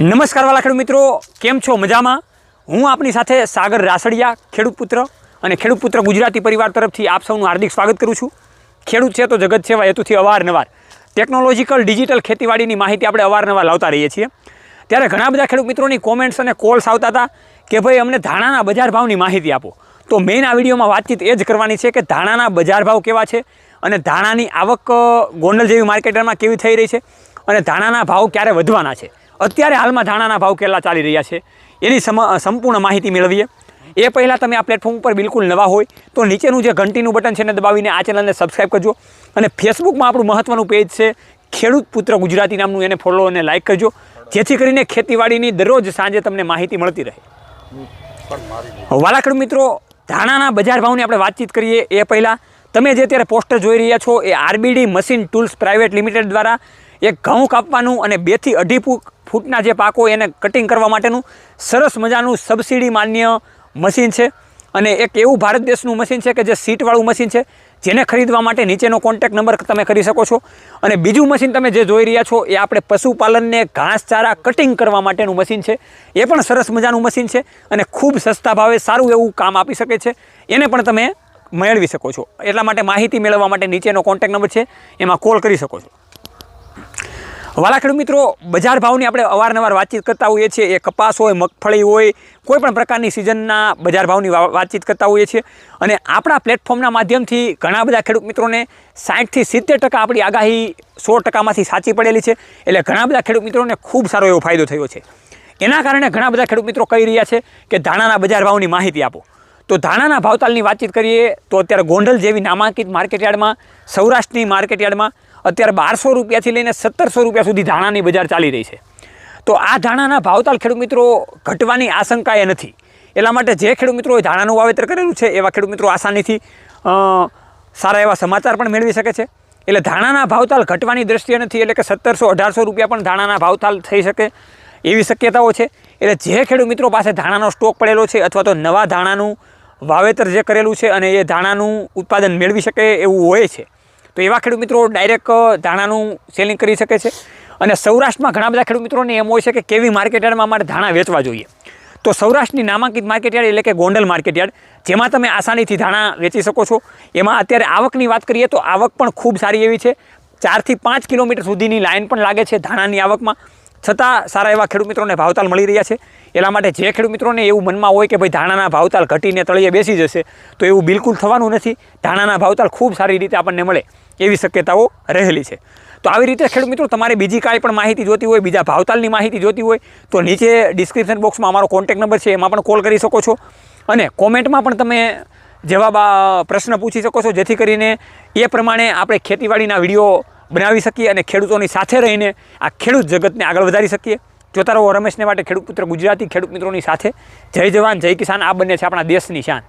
નમસ્કાર વાલા ખેડૂત મિત્રો, કેમ છો? મજામાં? હું આપની સાથે સાગર રાસડિયા, ખેડૂત પુત્ર અને ખેડૂત પુત્ર ગુજરાતી પરિવાર તરફથી આપ સૌનું હાર્દિક સ્વાગત કરું છું. ખેડૂત છે તો જગત સેવા હેતુથી અવારનવાર ટેકનોલોજીકલ ડિજિટલ ખેતીવાડીની માહિતી આપણે અવારનવાર લાવતા રહીએ છીએ. ત્યારે ઘણા બધા ખેડૂત મિત્રોની કોમેન્ટ્સ અને કોલ્સ આવતા હતા કે ભાઈ અમને ધાણાના બજાર ભાવની માહિતી આપો. તો મેઇન આ વિડીયોમાં વાતચીત એ જ કરવાની છે કે ધાણાના બજાર ભાવ કેવા છે અને ધાણાની આવક ગોંડલ જેવી માર્કેટમાં કેવી થઈ રહી છે અને ધાણાના ભાવ ક્યારે વધવાના છે, અત્યારે હાલમાં ધાણાના ભાવ કેટલા ચાલી રહ્યા છે એની સંપૂર્ણ માહિતી મેળવીએ. એ પહેલાં તમે આ પ્લેટફોર્મ ઉપર બિલકુલ નવા હોય તો નીચેનું જે ઘંટીનું બટન છે એને દબાવીને આ ચેનલને સબસ્ક્રાઈબ કરજો અને ફેસબુકમાં આપણું મહત્ત્વનું પેજ છે ખેડૂત પુત્ર ગુજરાતી નામનું, એને ફોલો અને લાઇક કરજો જેથી કરીને ખેતીવાડીની દરરોજ સાંજે તમને માહિતી મળતી રહે. વાલા ખેડૂત મિત્રો, ધાણાના બજાર ભાવની આપણે વાતચીત કરીએ એ પહેલાં તમે જે અત્યારે પોસ્ટર જોઈ રહ્યા છો એ આરબીડી મશીન ટૂલ્સ પ્રાઇવેટ લિમિટેડ દ્વારા એક ઘઉં કાપવાનું અને 2 થી 2.5 ફૂટના જે પાકો એને કટિંગ કરવા માટેનું સરસ મજાનું સબસિડી માન્ય મશીન છે. અને એક એવું ભારત દેશનું મશીન છે કે જે સીટવાળું મશીન છે, જેને ખરીદવા માટે નીચેનો કોન્ટેક્ટ નંબર તમે કરી શકો છો. અને બીજું મશીન તમે જે જોઈ રહ્યા છો એ આપણે પશુપાલનને ઘાસચારા કટિંગ કરવા માટેનું મશીન છે. એ પણ સરસ મજાનું મશીન છે અને ખૂબ સસ્તા ભાવે સારું એવું કામ આપી શકે છે. એને પણ તમે મેળવી શકો છો. એટલા માટે માહિતી મેળવવા માટે નીચેનો કોન્ટેક્ટ નંબર છે, એમાં કોલ કરી શકો છો. વાલા ખેડૂત મિત્રો, બજાર ભાવની આપણે અવારનવાર વાતચીત કરતા હોઈએ છીએ. એ કપાસ હોય, મગફળી હોય, કોઈ પણ પ્રકારની સિઝનના બજાર ભાવની વાતચીત કરતા હોઈએ છીએ. અને આપણા પ્લેટફોર્મના માધ્યમથી ઘણા બધા ખેડૂત મિત્રોને 60 થી 70% આપણી આગાહી 100%માંથી સાચી પડેલી છે. એટલે ઘણા બધા ખેડૂત મિત્રોને ખૂબ સારો એવો ફાયદો થયો છે. એના કારણે ઘણા બધા ખેડૂત મિત્રો કહી રહ્યા છે કે ધાણાના બજાર ભાવની માહિતી આપો. તો ધાણાના ભાવતાલની વાતચીત કરીએ તો અત્યારે ગોંડલ જેવી નામાંકિત માર્કેટયાર્ડમાં, સૌરાષ્ટ્રની માર્કેટયાર્ડમાં અત્યારે 1200 રૂપિયાથી લઈને 1700 રૂપિયા સુધી ધાણાની બજાર ચાલી રહી છે. તો આ ધાણાના ભાવતાલ ખેડૂત મિત્રો ઘટવાની આશંકા એ નથી. એટલા માટે જે ખેડૂત મિત્રોએ ધાણાનું વાવેતર કરેલું છે એવા ખેડૂત મિત્રો આસાનીથી સારા એવા સમાચાર પણ મેળવી શકે છે. એટલે ધાણાના ભાવતાલ ઘટવાની દ્રષ્ટિએ નથી, એટલે કે 1700-1800 રૂપિયા પણ ધાણાના ભાવતાલ થઈ શકે એવી શક્યતાઓ છે. એટલે જે ખેડૂત મિત્રો પાસે ધાણાનો સ્ટોક પડેલો છે અથવા તો નવા ધાણાનું વાવેતર જે કરેલું છે અને એ ધાણાનું ઉત્પાદન મેળવી શકે એવું હોય છે, તો એવા ખેડૂત મિત્રો ડાયરેક્ટ ધાણાનું સેલિંગ કરી શકે છે. અને સૌરાષ્ટ્રમાં ઘણા બધા ખેડૂત મિત્રોને એમ હોય છે કે કેવી માર્કેટયાર્ડમાં અમારે ધાણા વેચવા જોઈએ. તો સૌરાષ્ટ્રની નામાંકિત માર્કેટયાર્ડ એટલે કે ગોંડલ માર્કેટયાર્ડ, જેમાં તમે આસાનીથી ધાણા વેચી શકો છો. એમાં અત્યારે આવકની વાત કરીએ તો આવક પણ ખૂબ સારી એવી છે. 4 થી 5 કિલોમીટર સુધીની લાઇન પણ લાગે છે ધાણાની આવકમાં, છતાં સારા એવા ખેડૂત મિત્રોને ભાવતાલ મળી રહ્યા છે. એટલા માટે જે ખેડૂત મિત્રોને એવું મનમાં હોય કે ભાઈ ધાણાના ભાવતાલ ઘટીને તળિયે બેસી જશે, તો એવું બિલકુલ થવાનું નથી. ધાણાના ભાવતાલ ખૂબ સારી રીતે આપણને મળે એવી શક્યતાઓ રહેલી છે. તો આવી રીતે ખેડૂત મિત્રો તમારે બીજી કાંઈ પણ માહિતી જોતી હોય, બીજા ભાવતાલની માહિતી જોતી હોય તો નીચે ડિસ્ક્રિપ્શન બોક્સમાં અમારો કોન્ટેક્ટ નંબર છે, એમાં પણ કોલ કરી શકો છો. અને કોમેન્ટમાં પણ તમે જવાબ પ્રશ્ન પૂછી શકો છો, જેથી કરીને એ પ્રમાણે આપણે ખેતીવાડીના વિડીયો બનાવી શકીએ અને ખેડૂતોની સાથે રહીને આ ખેડૂત જગતને આગળ વધારી શકીએ. જોતા રહો રમેશને માટે ખેડૂત પુત્ર ગુજરાતી, ખેડૂત મિત્રોની સાથે. જય જવાન જય કિસાન, આ બંને છે આપણા દેશની શાન.